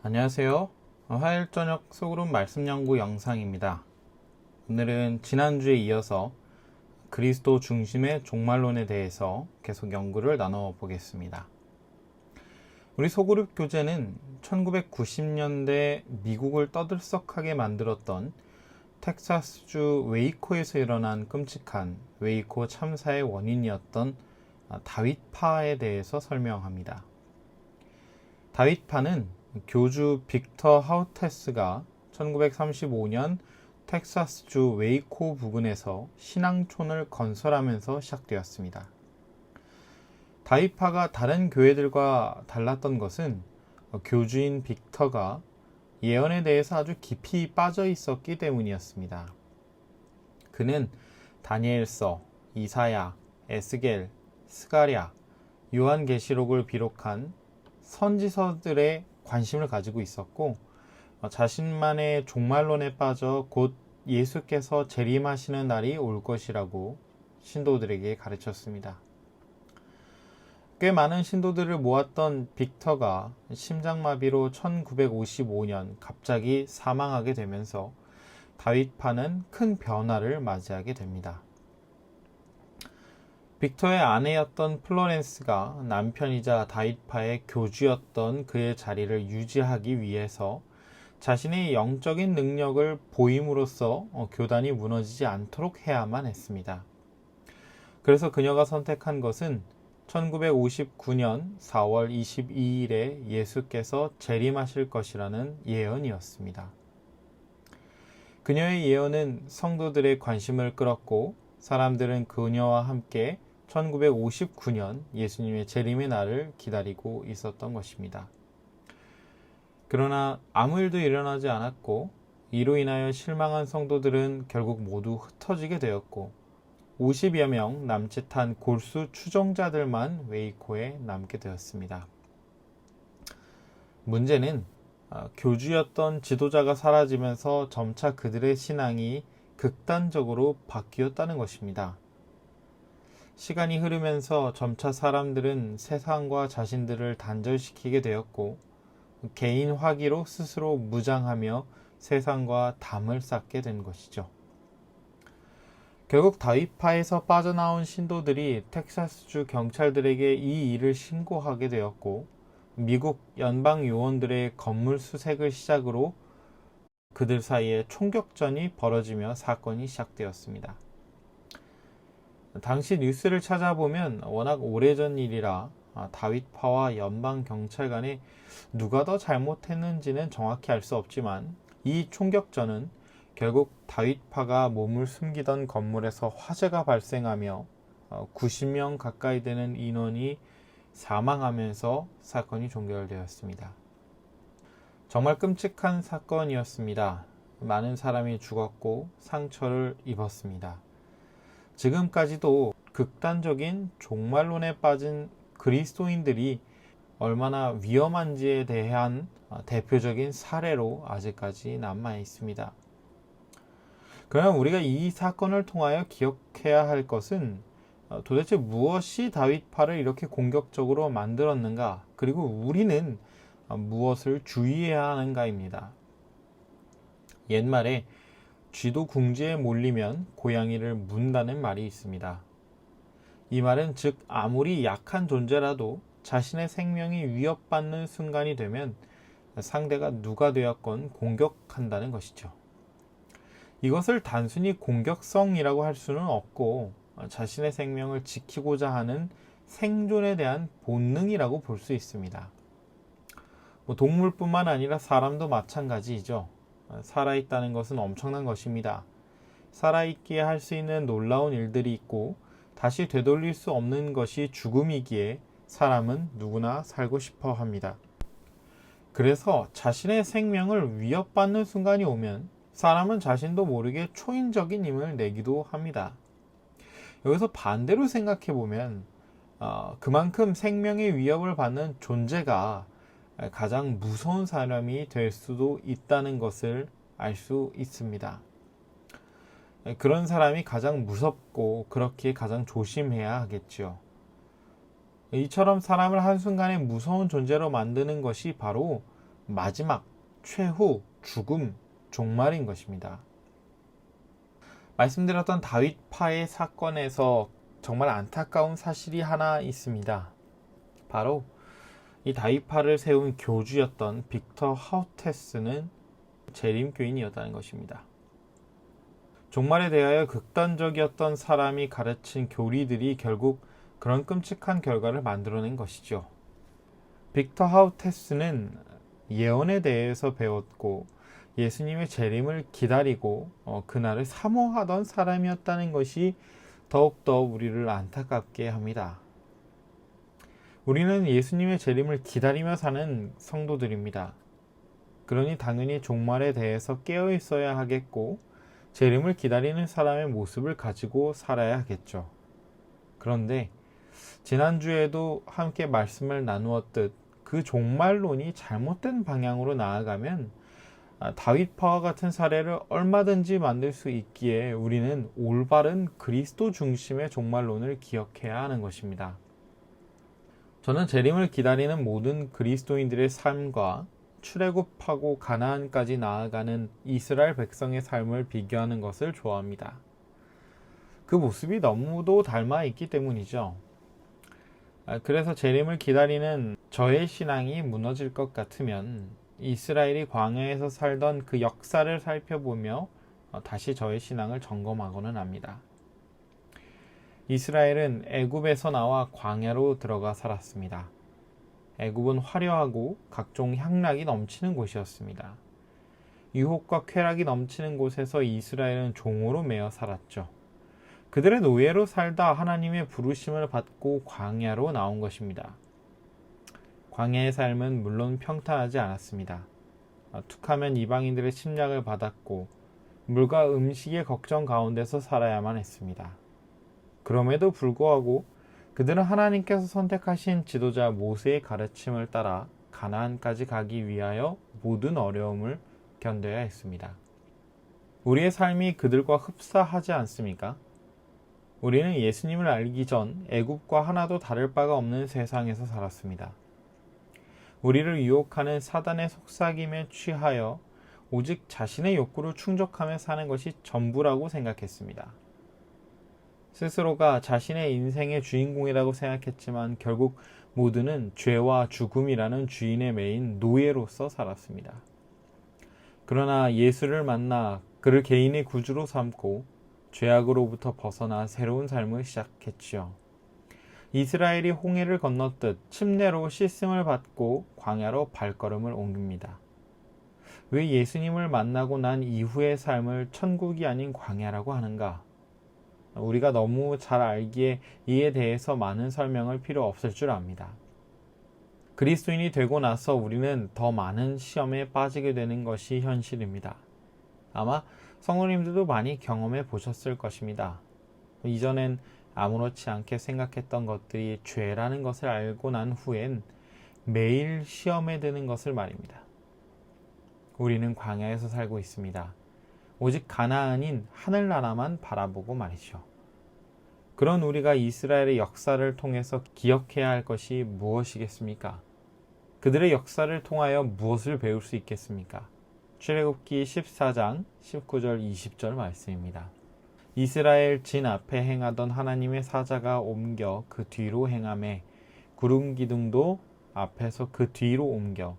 안녕하세요. 화요일 저녁 소그룹 말씀 연구 영상입니다. 오늘은 지난주에 이어서 그리스도 중심의 종말론에 대해서 계속 연구를 나눠보겠습니다. 우리 소그룹 교재는 1990년대 미국을 떠들썩하게 만들었던 텍사스주 웨이코에서 일어난 끔찍한 웨이코 참사의 원인이었던 다윗파에 대해서 설명합니다. 다윗파는 교주 빅터 하우테스가 1935년 텍사스주 웨이코 부근에서 신앙촌을 건설하면서 시작되었습니다. 다윗파가 다른 교회들과 달랐던 것은 교주인 빅터가 예언에 대해서 아주 깊이 빠져 있었기 때문이었습니다. 그는 다니엘서, 이사야, 에스겔, 스가랴, 요한계시록을 비롯한 선지서들의 관심을 가지고 있었고, 자신만의 종말론에 빠져 곧 예수께서 재림하시는 날이 올 것이라고 신도들에게 가르쳤습니다. 꽤 많은 신도들을 모았던 빅터가 심장마비로 1955년 갑자기 사망하게 되면서 다윗파는 큰 변화를 맞이하게 됩니다. 빅터의 아내였던 플로렌스가 남편이자 다윗파의 교주였던 그의 자리를 유지하기 위해서 자신의 영적인 능력을 보임으로써 교단이 무너지지 않도록 해야만 했습니다. 그래서 그녀가 선택한 것은 1959년 4월 22일에 예수께서 재림하실 것이라는 예언이었습니다. 그녀의 예언은 성도들의 관심을 끌었고 사람들은 그녀와 함께 1959년 예수님의 재림의 날을 기다리고 있었던 것입니다. 그러나 아무 일도 일어나지 않았고 이로 인하여 실망한 성도들은 결국 모두 흩어지게 되었고 50여 명 남짓한 골수 추종자들만 웨이코에 남게 되었습니다. 문제는 교주였던 지도자가 사라지면서 점차 그들의 신앙이 극단적으로 바뀌었다는 것입니다. 시간이 흐르면서 점차 사람들은 세상과 자신들을 단절시키게 되었고 개인 화기로 스스로 무장하며 세상과 담을 쌓게 된 것이죠. 결국 다윗파에서 빠져나온 신도들이 텍사스주 경찰들에게 이 일을 신고하게 되었고 미국 연방 요원들의 건물 수색을 시작으로 그들 사이에 총격전이 벌어지며 사건이 시작되었습니다. 당시 뉴스를 찾아보면 워낙 오래전 일이라 다윗파와 연방 경찰 간에 누가 더 잘못했는지는 정확히 알 수 없지만 이 총격전은 결국 다윗파가 몸을 숨기던 건물에서 화재가 발생하며 90명 가까이 되는 인원이 사망하면서 사건이 종결되었습니다. 정말 끔찍한 사건이었습니다. 많은 사람이 죽었고 상처를 입었습니다. 지금까지도 극단적인 종말론에 빠진 그리스도인들이 얼마나 위험한지에 대한 대표적인 사례로 아직까지 남아 있습니다. 그럼 우리가 이 사건을 통하여 기억해야 할 것은 도대체 무엇이 다윗파를 이렇게 공격적으로 만들었는가, 그리고 우리는 무엇을 주의해야 하는가입니다. 옛말에 쥐도 궁지에 몰리면 고양이를 문다는 말이 있습니다. 이 말은 즉 아무리 약한 존재라도 자신의 생명이 위협받는 순간이 되면 상대가 누가 되었건 공격한다는 것이죠. 이것을 단순히 공격성이라고 할 수는 없고 자신의 생명을 지키고자 하는 생존에 대한 본능이라고 볼 수 있습니다. 동물뿐만 아니라 사람도 마찬가지이죠. 살아있다는 것은 엄청난 것입니다. 살아있기에 할 수 있는 놀라운 일들이 있고 다시 되돌릴 수 없는 것이 죽음이기에 사람은 누구나 살고 싶어 합니다. 그래서 자신의 생명을 위협받는 순간이 오면 사람은 자신도 모르게 초인적인 힘을 내기도 합니다. 여기서 반대로 생각해 보면 그만큼 생명의 위협을 받는 존재가 가장 무서운 사람이 될 수도 있다는 것을 알 수 있습니다. 그런 사람이 가장 무섭고 그렇기에 가장 조심해야 하겠죠. 이처럼 사람을 한순간에 무서운 존재로 만드는 것이 바로 마지막, 최후, 죽음, 종말인 것입니다. 말씀드렸던 다윗파의 사건에서 정말 안타까운 사실이 하나 있습니다. 바로 이 다윗파를 세운 교주였던 빅터 하우테스는 재림교인이었다는 것입니다. 종말에 대하여 극단적이었던 사람이 가르친 교리들이 결국 그런 끔찍한 결과를 만들어낸 것이죠. 빅터 하우테스는 예언에 대해서 배웠고 예수님의 재림을 기다리고 그날을 사모하던 사람이었다는 것이 더욱더 우리를 안타깝게 합니다. 우리는 예수님의 재림을 기다리며 사는 성도들입니다. 그러니 당연히 종말에 대해서 깨어 있어야 하겠고 재림을 기다리는 사람의 모습을 가지고 살아야 하겠죠. 그런데 지난주에도 함께 말씀을 나누었듯 그 종말론이 잘못된 방향으로 나아가면 다윗파와 같은 사례를 얼마든지 만들 수 있기에 우리는 올바른 그리스도 중심의 종말론을 기억해야 하는 것입니다. 저는 재림을 기다리는 모든 그리스도인들의 삶과 출애굽하고 가나안까지 나아가는 이스라엘 백성의 삶을 비교하는 것을 좋아합니다. 그 모습이 너무도 닮아 있기 때문이죠. 그래서 재림을 기다리는 저의 신앙이 무너질 것 같으면 이스라엘이 광야에서 살던 그 역사를 살펴보며 다시 저의 신앙을 점검하고는 합니다. 이스라엘은 애굽에서 나와 광야로 들어가 살았습니다. 애굽은 화려하고 각종 향락이 넘치는 곳이었습니다. 유혹과 쾌락이 넘치는 곳에서 이스라엘은 종으로 매여 살았죠. 그들의 노예로 살다 하나님의 부르심을 받고 광야로 나온 것입니다. 광야의 삶은 물론 평탄하지 않았습니다. 툭하면 이방인들의 침략을 받았고 물과 음식의 걱정 가운데서 살아야만 했습니다. 그럼에도 불구하고 그들은 하나님께서 선택하신 지도자 모세의 가르침을 따라 가나안까지 가기 위하여 모든 어려움을 견뎌야 했습니다. 우리의 삶이 그들과 흡사하지 않습니까? 우리는 예수님을 알기 전 애굽과 하나도 다를 바가 없는 세상에서 살았습니다. 우리를 유혹하는 사단의 속삭임에 취하여 오직 자신의 욕구를 충족하며 사는 것이 전부라고 생각했습니다. 스스로가 자신의 인생의 주인공이라고 생각했지만 결국 모두는 죄와 죽음이라는 주인에 매인 노예로서 살았습니다. 그러나 예수를 만나 그를 개인의 구주로 삼고 죄악으로부터 벗어나 새로운 삶을 시작했지요. 이스라엘이 홍해를 건넜듯 침례로 씻음을 받고 광야로 발걸음을 옮깁니다. 왜 예수님을 만나고 난 이후의 삶을 천국이 아닌 광야라고 하는가? 우리가 너무 잘 알기에 이에 대해서 많은 설명을 필요 없을 줄 압니다. 그리스도인이 되고 나서 우리는 더 많은 시험에 빠지게 되는 것이 현실입니다. 아마 성도님들도 많이 경험해 보셨을 것입니다. 이전엔 아무렇지 않게 생각했던 것들이 죄라는 것을 알고 난 후엔 매일 시험에 드는 것을 말입니다. 우리는 광야에서 살고 있습니다. 오직 가나안인 하늘나라만 바라보고 말이죠. 그런 우리가 이스라엘의 역사를 통해서 기억해야 할 것이 무엇이겠습니까? 그들의 역사를 통하여 무엇을 배울 수 있겠습니까? 출애굽기 14장 19절 20절 말씀입니다. 이스라엘 진 앞에 행하던 하나님의 사자가 옮겨 그 뒤로 행하매 구름 기둥도 앞에서 그 뒤로 옮겨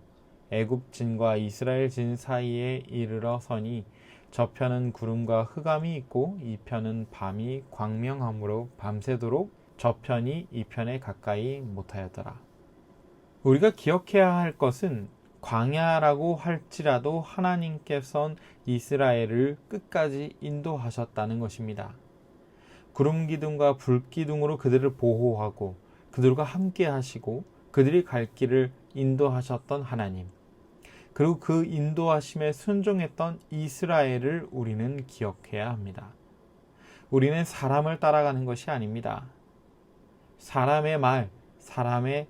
애굽 진과 이스라엘 진 사이에 이르러 서니 저편은 구름과 흑암이 있고 이편은 밤이 광명함으로 밤새도록 저편이 이편에 가까이 못하였더라. 우리가 기억해야 할 것은 광야라고 할지라도 하나님께서는 이스라엘을 끝까지 인도하셨다는 것입니다. 구름 기둥과 불 기둥으로 그들을 보호하고 그들과 함께 하시고 그들이 갈 길을 인도하셨던 하나님, 그리고 그 인도하심에 순종했던 이스라엘을 우리는 기억해야 합니다. 우리는 사람을 따라가는 것이 아닙니다. 사람의 말, 사람의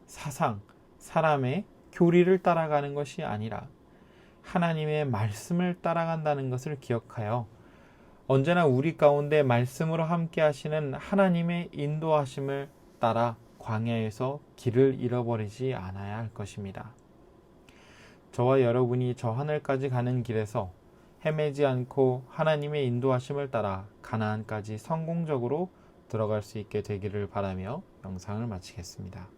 사상, 사람의 교리를 따라가는 것이 아니라 하나님의 말씀을 따라간다는 것을 기억하여 언제나 우리 가운데 말씀으로 함께 하시는 하나님의 인도하심을 따라 광야에서 길을 잃어버리지 않아야 할 것입니다. 저와 여러분이 저 하늘까지 가는 길에서 헤매지 않고 하나님의 인도하심을 따라 가나안까지 성공적으로 들어갈 수 있게 되기를 바라며 영상을 마치겠습니다.